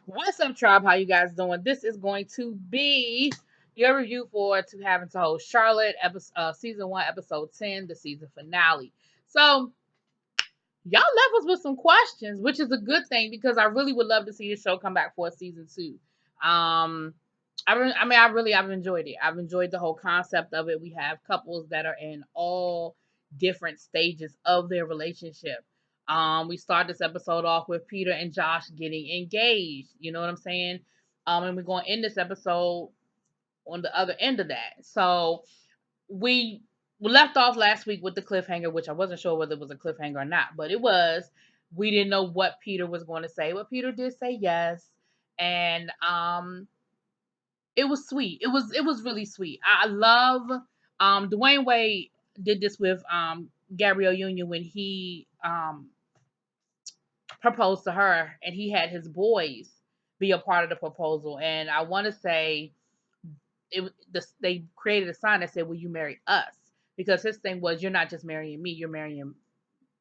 What's up, tribe? How you guys doing? This is going to be your review for To Having to Hold Charlotte, season 1, episode 10, the season finale. So, y'all left us with some questions, which is a good thing because I really would love to see the show come back for a season 2. I've enjoyed it. I've enjoyed the whole concept of it. We have couples that are in all different stages of their relationship. We start this episode off with Peter and Josh getting engaged. You know what I'm saying? And we're going to end this episode on the other end of that. So we left off last week with the cliffhanger, which I wasn't sure whether it was a cliffhanger or not, but it was. We didn't know what Peter was going to say, but Peter did say yes, and it was sweet. It was really sweet. I love Dwayne Wade did this with Gabrielle Union when he proposed to her, and he had his boys be a part of the proposal. And I want to say they created a sign that said, "Will you marry us?" Because his thing was, "You're not just marrying me; you're marrying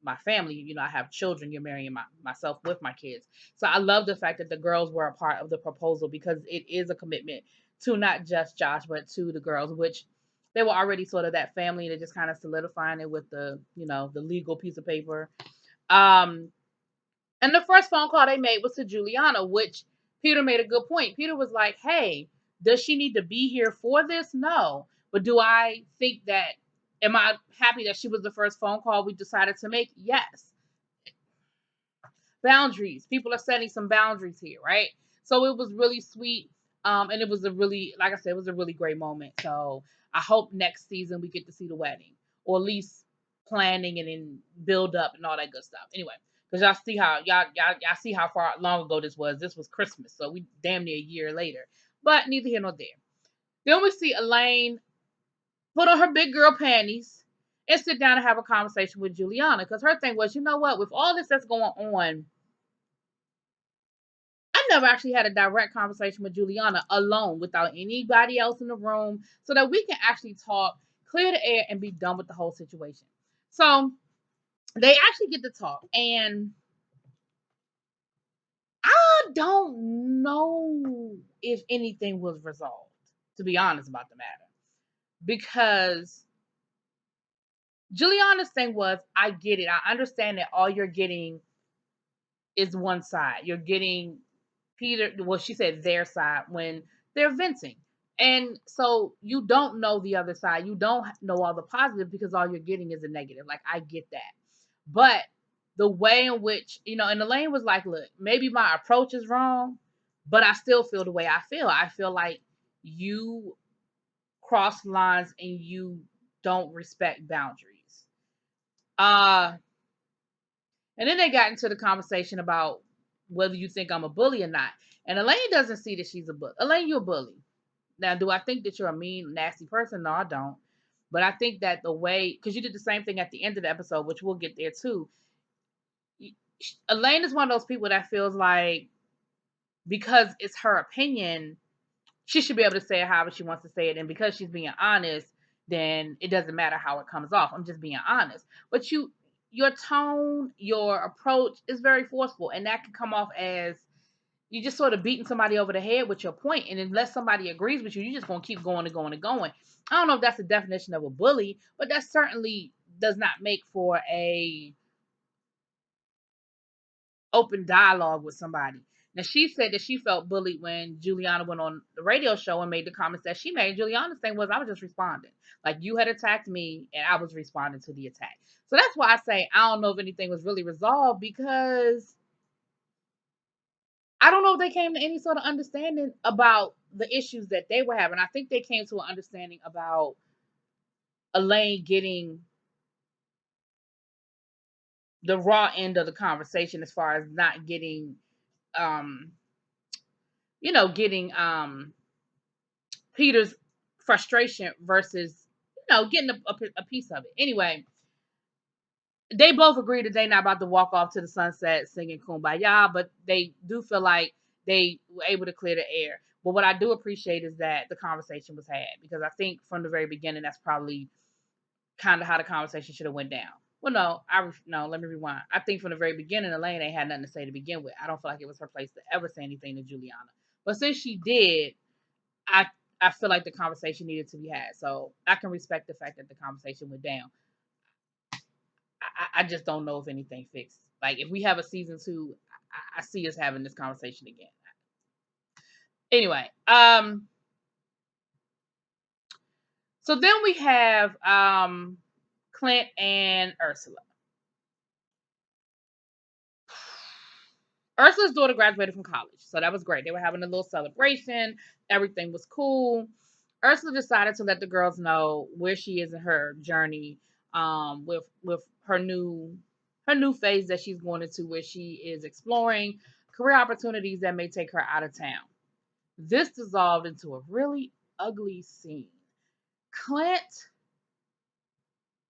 my family. You know, I have children. You're marrying myself with my kids." So I love the fact that the girls were a part of the proposal because it is a commitment to not just Josh, but to the girls, which they were already sort of that family. They're just kind of solidifying it with the legal piece of paper. Um, and the first phone call they made was to Juliana, which Peter made a good point. Peter was like, "Hey, does she need to be here for this? No. But do I think that, am I happy that she was the first phone call we decided to make? Yes. Boundaries. People are setting some boundaries here, right? So it was really sweet. And it was a really, like I said, it was a really great moment. So I hope next season we get to see the wedding, or at least planning and then build up and all that good stuff. Anyway, because y'all see how far long ago this was. This was Christmas, so we damn near a year later. But neither here nor there. Then we see Elaine put on her big girl panties and sit down and have a conversation with Juliana. Because her thing was, you know what, with all this that's going on, I never actually had a direct conversation with Juliana alone without anybody else in the room so that we can actually talk, clear the air, and be done with the whole situation. So they actually get to talk, and I don't know if anything was resolved, to be honest about the matter, because Juliana's thing was, I get it. I understand that all you're getting is one side. You're getting Peter, well, she said their side when they're venting. And so you don't know the other side. You don't know all the positive because all you're getting is a negative. Like, I get that. But the way in which, and Elaine was like, look, maybe my approach is wrong, but I still feel the way I feel. I feel like you cross lines and you don't respect boundaries. Uh And then they got into the conversation about whether you think I'm a bully or not. And Elaine doesn't see that she's a bully. Elaine, you're a bully. Now, do I think that you're a mean, nasty person? No, I don't. But I think that the way, because you did the same thing at the end of the episode, which we'll get there too. Elaine is one of those people that feels like because it's her opinion, she should be able to say it however she wants to say it. And because she's being honest, then it doesn't matter how it comes off. I'm just being honest. But your tone, your approach is very forceful, and that can come off as you just sort of beating somebody over the head with your point. And unless somebody agrees with you, you're just gonna keep going and going and going. I don't know if that's the definition of a bully, but that certainly does not make for a open dialogue with somebody. Now, she said that she felt bullied when Juliana went on the radio show and made the comments that she made. Juliana's thing was, I was just responding. Like, you had attacked me and I was responding to the attack. So that's why I say I don't know if anything was really resolved, because I don't know if they came to any sort of understanding about the issues that they were having. I think they came to an understanding about Elaine getting the raw end of the conversation as far as not getting um getting Peter's frustration versus getting a piece of it. Anyway, they both agree that they're not about to walk off to the sunset singing Kumbaya, but they do feel like they were able to clear the air. But what I do appreciate is that the conversation was had, because I think from the very beginning that's probably kind of how the conversation should have went down. Well, no, let me rewind. I think from the very beginning, Elaine ain't had nothing to say to begin with. I don't feel like it was her place to ever say anything to Juliana. But since she did, I I feel like the conversation needed to be had. So I can respect the fact that the conversation went down. I just don't know if anything fixed. Like if we have a season two, I see us having this conversation again. Anyway, so then we have Clint and Ursula. Ursula's daughter graduated from college, so that was great. They were having a little celebration. Everything was cool. Ursula decided to let the girls know where she is in her journey, with her new phase that she's going into, where she is exploring career opportunities that may take her out of town. This dissolved into a really ugly scene. Clint,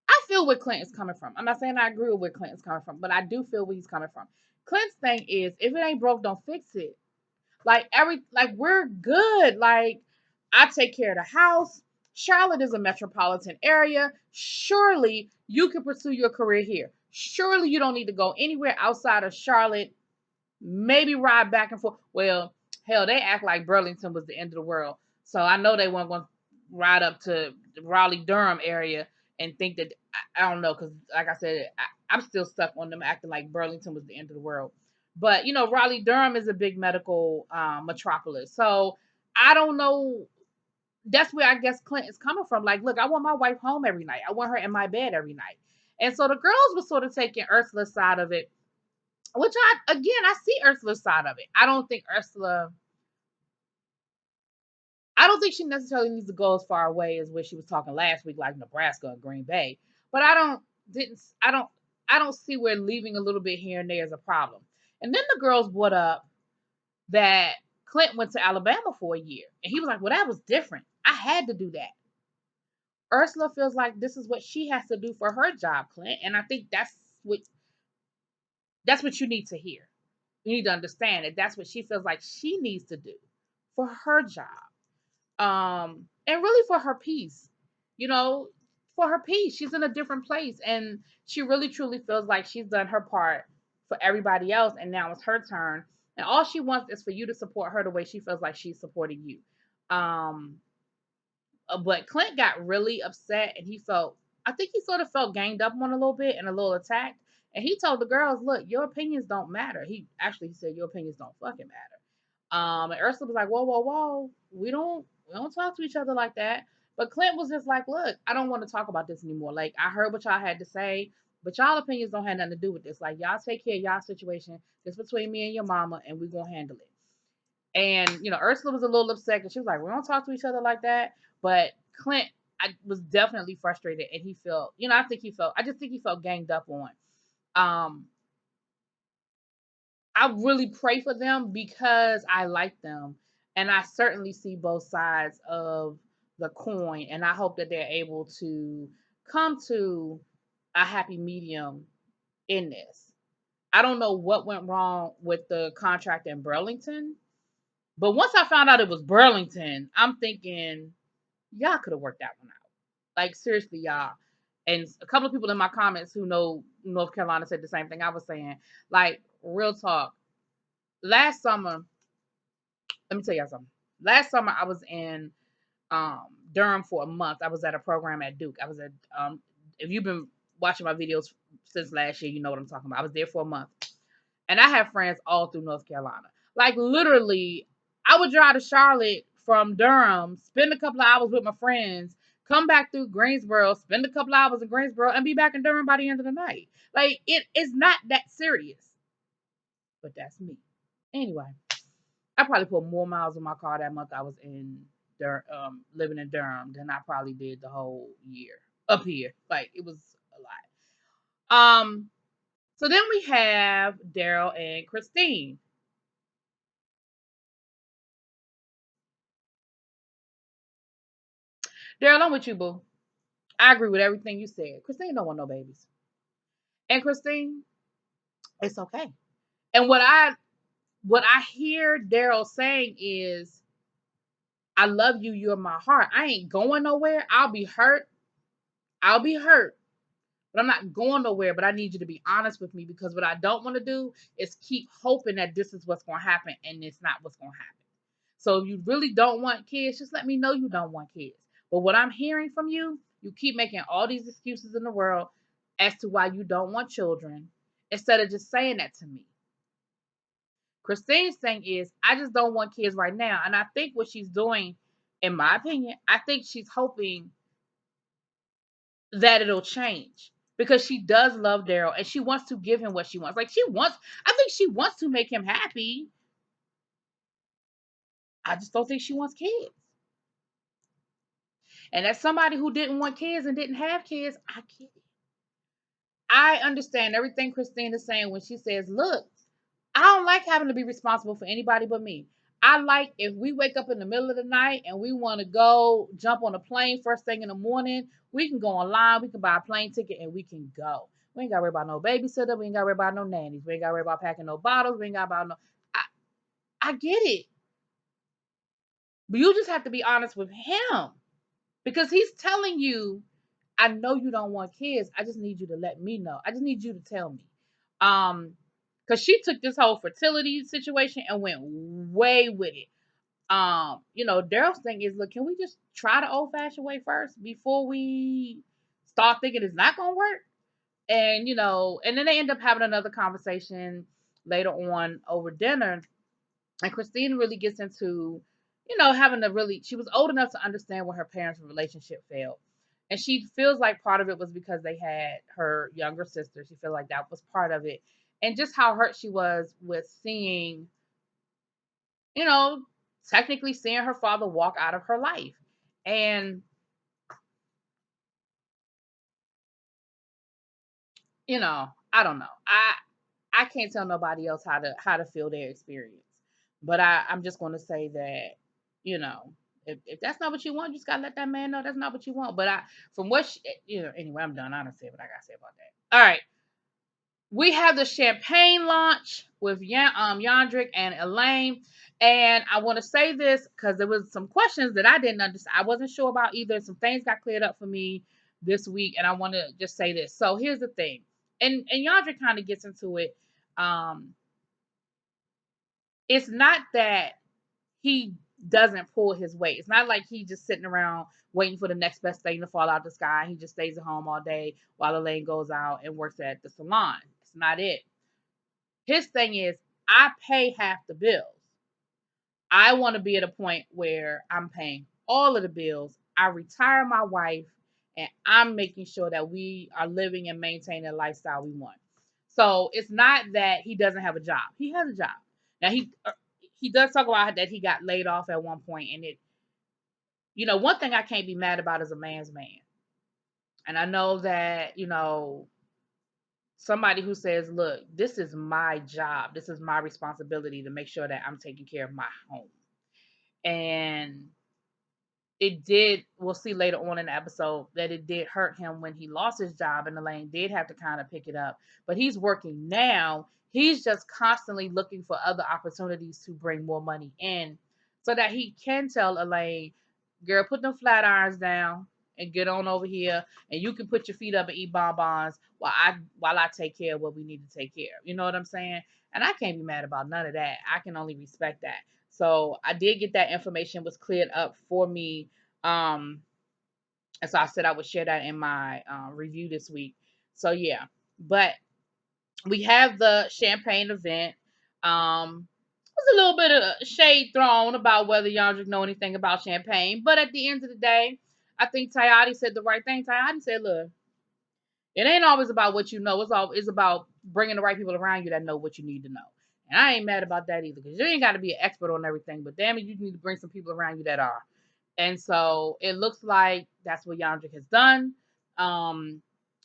I feel where Clint is coming from. I'm not saying I agree with where Clint is coming from, but I do feel where he's coming from. Clint's thing is, if it ain't broke, don't fix it. Like we're good. Like I take care of the house. Charlotte is a metropolitan area. Surely you can pursue your career here. Surely you don't need to go anywhere outside of Charlotte. Maybe ride back and forth. Well, hell, they act like Burlington was the end of the world. So I know they weren't going to ride up to the Raleigh Durham area and think that I don't know, because like I said, I'm still stuck on them acting like Burlington was the end of the world. But Raleigh Durham is a big medical metropolis. So I don't know. That's where I guess Clint is coming from. Like, look, I want my wife home every night. I want her in my bed every night. And so the girls were sort of taking Ursula's side of it, which I see Ursula's side of it. I don't think she necessarily needs to go as far away as where she was talking last week, like Nebraska or Green Bay. But I don't see where leaving a little bit here and there is a problem. And then the girls brought up that Clint went to Alabama for a year. And he was like, well, that was different. I had to do that. Ursula feels like this is what she has to do for her job, Clint. And I think what you need to hear. You need to understand that that's what she feels like she needs to do for her job. And really for her peace. You know, for her peace. She's in a different place and she really truly feels like she's done her part for everybody else and now it's her turn. And all she wants is for you to support her the way she feels like she's supporting you. Um, but Clint got really upset and I think he sort of felt ganged up on a little bit and a little attacked. And he told the girls, look, your opinions don't matter. He said, your opinions don't fucking matter. And Ursula was like, whoa, whoa, whoa. We don't talk to each other like that. But Clint was just like, look, I don't want to talk about this anymore. Like, I heard what y'all had to say, but y'all opinions don't have nothing to do with this. Like, y'all take care of y'all situation. It's between me and your mama, and we're going to handle it. And, Ursula was a little upset because she was like, we don't talk to each other like that. But Clint, was definitely frustrated and he felt, I just think he felt ganged up on. Um, I really pray for them because I like them. And I certainly see both sides of the coin. And I hope that they're able to come to a happy medium in this. I don't know what went wrong with the contract in Burlington. But once I found out it was Burlington, I'm thinking, y'all could have worked that one out. Like, seriously, y'all. And a couple of people in my comments who know North Carolina said the same thing I was saying. Like, real talk. Last summer, let me tell y'all something. Last summer, I was in Durham for a month. I was at a program at Duke. I was at, if you've been watching my videos since last year, you know what I'm talking about. I was there for a month. And I have friends all through North Carolina. Like, literally, I would drive to Charlotte from Durham, spend a couple of hours with my friends, come back through Greensboro, spend a couple of hours in Greensboro, and be back in Durham by the end of the night. Like, it is not that serious. But that's me. Anyway, I probably put more miles on my car that month I was in living in Durham than I probably did the whole year up here. Like, it was a lot. So then we have Daryl and Christine. Daryl, I'm with you, boo. I agree with everything you said. Christine don't want no babies. And Christine, it's okay. And what I hear Daryl saying is, I love you, you're my heart. I ain't going nowhere. I'll be hurt. but I'm not going nowhere. But I need you to be honest with me, because what I don't want to do is keep hoping that this is what's going to happen, and it's not what's going to happen. So if you really don't want kids, just let me know you don't want kids. But what I'm hearing from you, you keep making all these excuses in the world as to why you don't want children, instead of just saying that to me. Christine's thing is, I just don't want kids right now. And I think what she's doing, in my opinion, I think she's hoping that it'll change, because she does love Daryl and she wants to give him what she wants. Like, I think she wants to make him happy. I just don't think she wants kids. And as somebody who didn't want kids and didn't have kids, I get it. I understand everything Christine is saying when she says, look, I don't like having to be responsible for anybody but me. I like if we wake up in the middle of the night and we want to go jump on a plane first thing in the morning, we can go online, we can buy a plane ticket, and we can go. We ain't got to worry about no babysitter. We ain't got to worry about no nannies. We ain't got to worry about packing no bottles. We ain't got about no. I, I get it. But you just have to be honest with him, because he's telling you, I know you don't want kids. I just need you to let me know. I just need you to tell me. Because she took this whole fertility situation and went way with it. Daryl's thing is, look, can we just try the old fashioned way first before we start thinking it's not gonna work? And then they end up having another conversation later on over dinner. And Christine really gets into, she was old enough to understand when her parents' relationship failed. And she feels like part of it was because they had her younger sister. She feels like that was part of it. And just how hurt she was with seeing, you know, technically seeing her father walk out of her life. And, I don't know. I can't tell nobody else how to feel their experience. But I'm just gonna say that, you know, if that's not what you want, you just gotta let that man know that's not what you want. But from what anyway, I'm done. I don't say what I gotta say about that. All right. We have the champagne launch with Yandrick and Elaine. And I want to say this because there was some questions that I didn't understand. I wasn't sure about either. Some things got cleared up for me this week, and I want to just say this. So here's the thing, and Yandrick kind of gets into it. Um, it's not that he doesn't pull his weight. It's not like he just sitting around waiting for the next best thing to fall out the sky. He just stays at home all day while Elaine goes out and works at the salon. It's not it. His thing is, I pay half the bills. I want to be at a point where I'm paying all of the bills. I retire my wife, and I'm making sure that we are living and maintaining the lifestyle we want. So it's not that he doesn't have a job. He has a job. Now he does talk about that he got laid off at one point, and one thing I can't be mad about is a man's man. And I know that, somebody who says, look, this is my job. This is my responsibility to make sure that I'm taking care of my home. And we'll see later on in the episode that it did hurt him when he lost his job, and Elaine did have to kind of pick it up. But he's working now. He's just constantly looking for other opportunities to bring more money in so that he can tell Elaine, girl, put them flat irons down and get on over here, and you can put your feet up and eat bonbons while I take care of what we need to take care of. You know what I'm saying? And I can't be mad about none of that. I can only respect that. So I did get that information was cleared up for me. And so I said I would share that in my review this week. So yeah, but we have the champagne event. There's a little bit of shade thrown about whether Yandrick know anything about champagne, but at the end of the day, I think Tayati said the right thing. Tayati said, "Look, it ain't always about what you know. It's about bringing the right people around you that know what you need to know." And I ain't mad about that either, because you ain't got to be an expert on everything, but damn it, you need to bring some people around you that are. And so it looks like that's what Yandrick has done.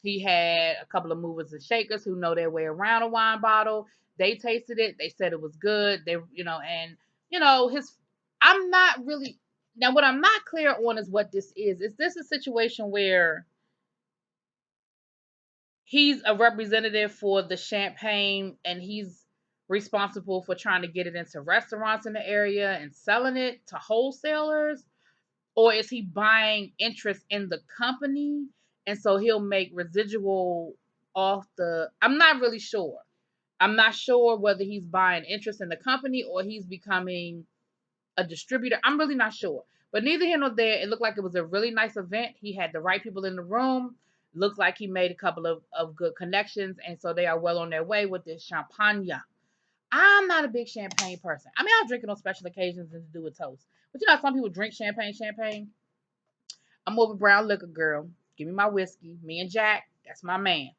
He had a couple of movers and shakers who know their way around a wine bottle. They tasted it. They said it was good. His. I'm not really now. What I'm not clear on is what this is. Is this a situation where he's a representative for the champagne and he's responsible for trying to get it into restaurants in the area and selling it to wholesalers? Or is he buying interest in the company and so he'll make residual off the. I'm not really sure. I'm not sure whether he's buying interest in the company or he's becoming a distributor. I'm really not sure. But neither here nor there. It looked like it was a really nice event. He had the right people in the room. Looked like he made a couple of good connections. And so they are well on their way with this champagne. I'm not a big champagne person. I mean, I'll drink it on special occasions and do a toast. But you know, some people drink champagne. I'm over brown liquor, girl. Give me my whiskey. Me and Jack, that's my man.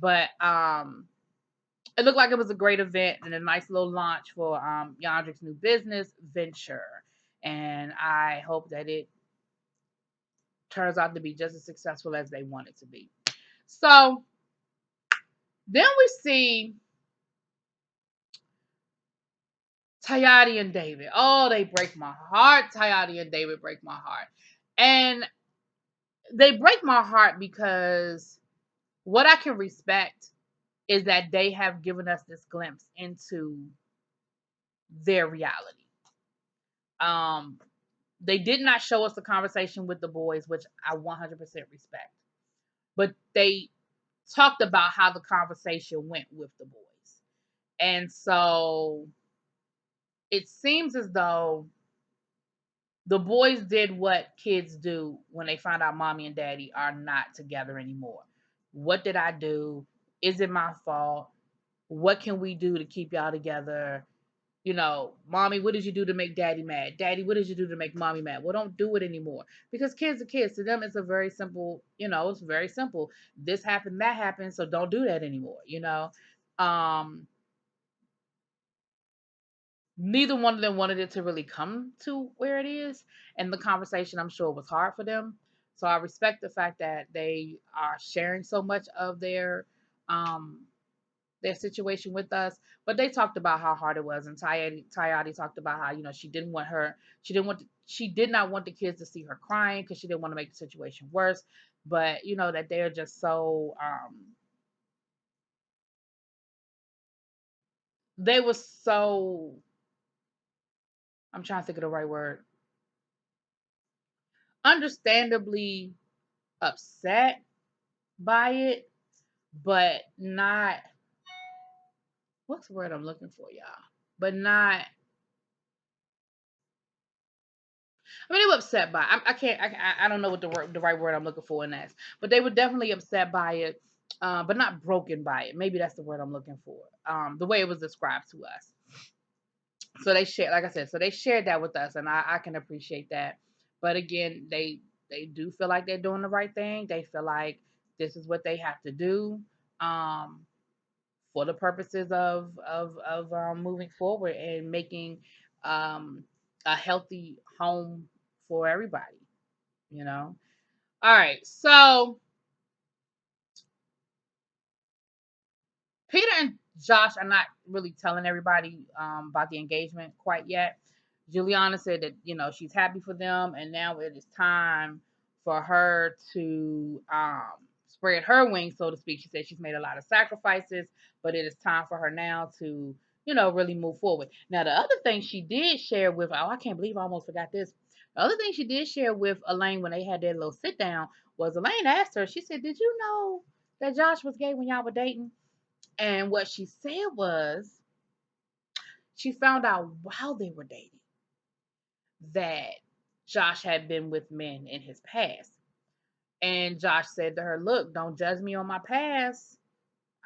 But it looked like it was a great event and a nice little launch for Yandrick's new business venture. And I hope that it turns out to be just as successful as they want it to be. So then we see Tayati and David. Oh, they break my heart. Tayati and David break my heart. And they break my heart because what I can respect is that they have given us this glimpse into their reality. They did not show us the conversation with the boys, which I 100% respect. But they talked about how the conversation went with the boys. And so it seems as though the boys did what kids do when they find out mommy and daddy are not together anymore. What did I do? Is it my fault? What can we do to keep y'all together? You know, mommy, what did you do to make daddy mad? Daddy, what did you do to make mommy mad? Well, don't do it anymore. Because kids are kids. To them, it's a very simple, it's very simple. This happened, that happened, so don't do that anymore, Neither one of them wanted it to really come to where it is. And the conversation, I'm sure, was hard for them. So I respect the fact that they are sharing so much of um their situation with us. But they talked about how hard it was, and Tayati talked about how she did not want the kids to see her crying because she didn't want to make the situation worse. But that they're just so they were so I'm trying to think of the right word. Understandably upset by it, but not what's the word I'm looking for, y'all? But not I mean, they were upset by it. I can't. I don't know what the right word I'm looking for in that. But they were definitely upset by it, but not broken by it. Maybe that's the word I'm looking for. The way it was described to us. So they shared, like I said, so they shared that with us, and I can appreciate that. But again, they do feel like they're doing the right thing. They feel like this is what they have to do. Um, for the purposes of moving forward and making um, a healthy home for everybody. You know. All right, so Peter and Josh are not really telling everybody about the engagement quite yet. Juliana said that she's happy for them, and now it is time for her to spread her wings, so to speak. She said she's made a lot of sacrifices, but it is time for her now to really move forward. Now, the other thing she did share with I can't believe I almost forgot this. The other thing she did share with Elaine when they had their little sit down was Elaine asked her. She said, "Did you know that Josh was gay when y'all were dating?" And what she said was she found out while they were dating that Josh had been with men in his past. And Josh said to her, "Look, don't judge me on my past.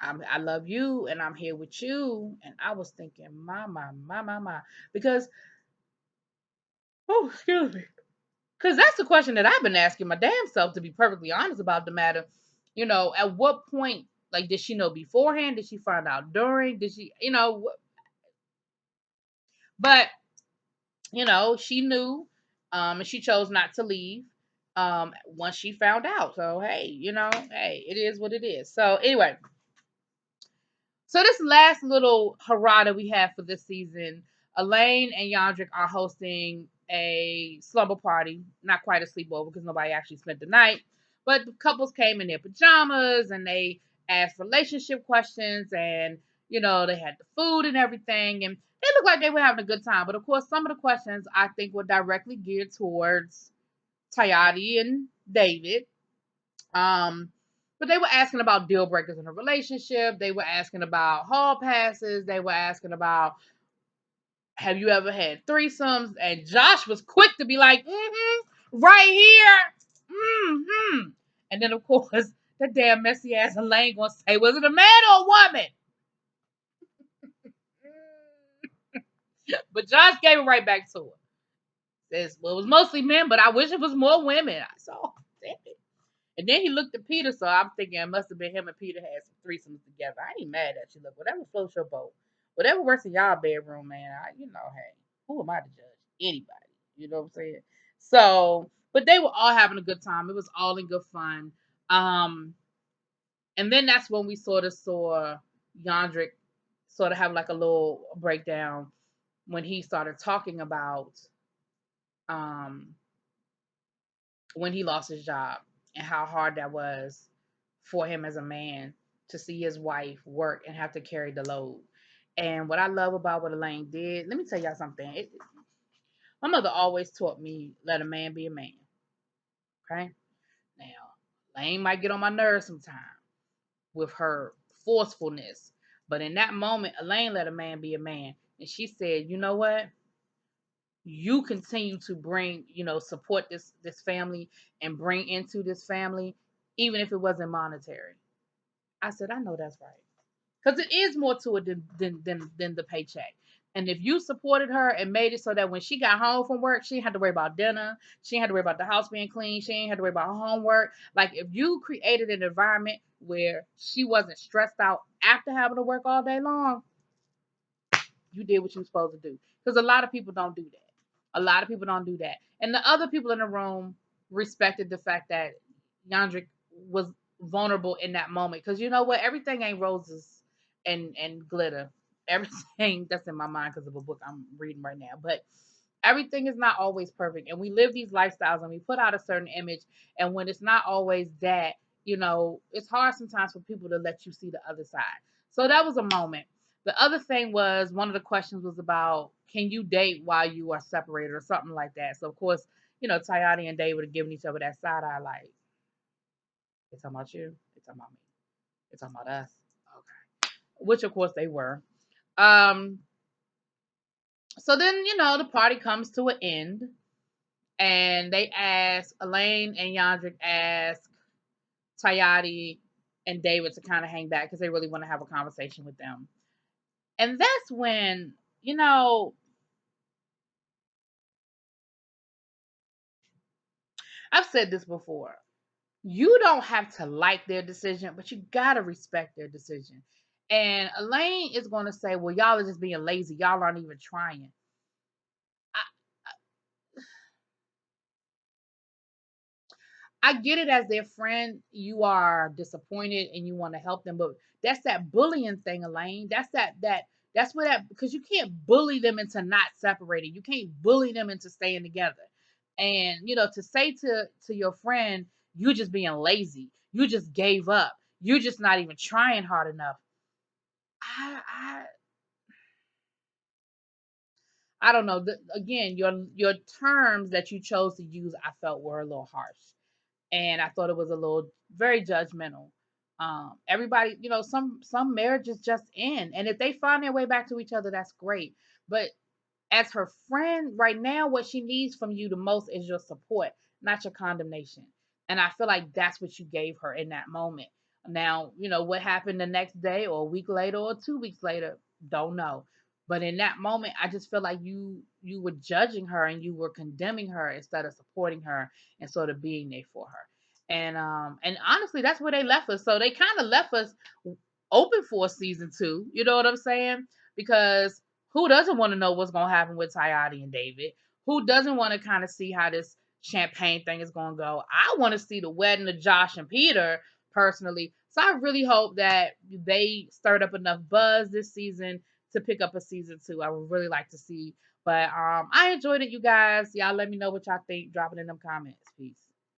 I love you and I'm here with you." And I was thinking, my. Because, oh, excuse me. Because that's the question that I've been asking my damn self, to be perfectly honest about the matter. At what point, like, did she know beforehand? Did she find out during? Did she, but she knew, and she chose not to leave once she found out. So hey, hey, it is what it is. So anyway, so this last little hurrah that we have for this season, Elaine and Yandrick are hosting a slumber party. Not quite a sleepover because nobody actually spent the night, but the couples came in their pajamas and they asked relationship questions, and they had the food and everything, and they looked like they were having a good time. But of course, some of the questions I think were directly geared towards Tayati and David. Um, but they were asking about deal breakers in a relationship. They were asking about hall passes. They were asking about, have you ever had threesomes? And Josh was quick to be like, right here. And then, of course, the damn messy ass Elaine gonna say, was it a man or a woman? But Josh gave it right back to her. Says, well, it was mostly men, but I wish it was more women. I saw, damn it. And then he looked at Peter, so I'm thinking it must have been him and Peter had some threesomes together. I ain't mad at you. Look, whatever floats your boat. Whatever works in y'all bedroom, man. Hey, who am I to judge? Anybody. You know what I'm saying? So, but they were all having a good time. It was all in good fun. Um, and then that's when we sort of saw Yandrik sort of have like a little breakdown when he started talking about um when he lost his job and how hard that was for him as a man to see his wife work and have to carry the load. And what I love about what Elaine did, let me tell y'all something. My mother always taught me, let a man be a man. Okay? Now, Elaine might get on my nerves sometimes with her forcefulness. But in that moment, Elaine let a man be a man. And she said, you know what? You continue to bring, support this family and bring into this family, even if it wasn't monetary. I said, I know that's right. Because it is more to it than the paycheck. And if you supported her and made it so that when she got home from work, she didn't have to worry about dinner. She didn't have to worry about the house being clean. She didn't have to worry about her homework. Like if you created an environment where she wasn't stressed out after having to work all day long, you did what you were supposed to do. Because a lot of people don't do that. A lot of people don't do that. And the other people in the room respected the fact that Yandrik was vulnerable in that moment. Because you know what? Everything ain't roses and glitter. Everything that's in my mind because of a book I'm reading right now. But everything is not always perfect. And we live these lifestyles and we put out a certain image. And when it's not always that, it's hard sometimes for people to let you see the other side. So that was a moment. The other thing was one of the questions was about, can you date while you are separated or something like that. So of course, Tayani and David are giving each other that side eye like, they talking about you, they talking about me, they talking about us. Okay. Which of course they were. Um, so then, the party comes to an end and they ask Elaine and Yandrik ask Tayati and David to kind of hang back because they really want to have a conversation with them. And that's when, I've said this before. You don't have to like their decision, but you gotta respect their decision. And Elaine is gonna say, "Well, y'all are just being lazy. Y'all aren't even trying." I, I get it as their friend. You are disappointed and you want to help them, but that's that bullying thing, Elaine. That's where that because you can't bully them into not separating. You can't bully them into staying together. And to say to your friend, you just being lazy. You just gave up. You're just not even trying hard enough. I I don't know. Again, your terms that you chose to use, I felt were a little harsh, and I thought it was a little very judgmental. Everybody, some marriages just end, and if they find their way back to each other, that's great. But as her friend right now, what she needs from you the most is your support, not your condemnation. And I feel like that's what you gave her in that moment. Now, what happened the next day or a week later or 2 weeks later, don't know. But in that moment, I just feel like you were judging her and you were condemning her instead of supporting her and sort of being there for her. And honestly, that's where they left us. So they kind of left us open for season two. You know what I'm saying? Because who doesn't want to know what's going to happen with Tayati and David? Who doesn't want to kind of see how this champagne thing is going to go? I want to see the wedding of Josh and Peter personally. So I really hope that they stirred up enough buzz this season to pick up a season two. I would really like to see. But I enjoyed it, you guys. Y'all let me know what y'all think. Drop it in them comments. Peace.